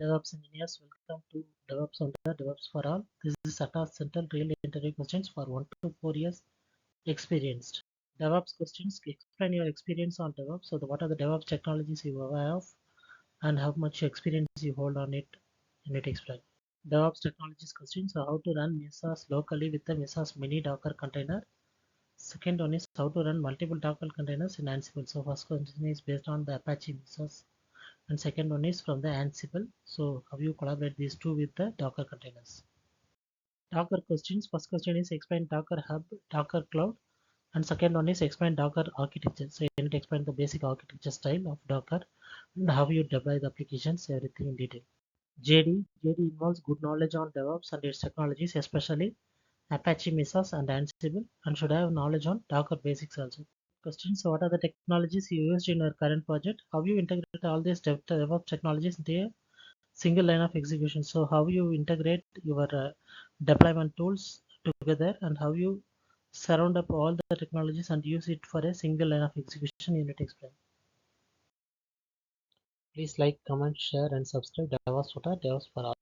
DevOps engineers, welcome to Devops Wonder, Devops for all. This is ATOS Syntel real interview questions for 1 to 4 years experienced. DevOps questions, explain your experience on DevOps. So what are the DevOps technologies you are aware of and how much experience you hold on it in it explain. DevOps technologies questions, so how to run Mesas locally with the Mesas mini Docker container. Second one is how to run multiple Docker containers in Ansible. So first question is based on the Apache Mesas. And second one is from the Ansible. So how you collaborate these two with the Docker containers. Docker questions. First question is explain Docker Hub, Docker Cloud, and second one is explain Docker architecture. So you need to explain the basic architecture style of Docker and how you deploy the applications, everything in detail. JD involves good knowledge on DevOps and its technologies, especially Apache Mesas and Ansible, and should have knowledge on Docker basics also. Questions. So what are the technologies you used in your current project? How you integrate all these DevOps technologies into a single line of execution? So how you integrate your deployment tools together and how you surround up all the technologies and use it for a single line of execution unit explain. Please like, comment, share and subscribe. Devops for all.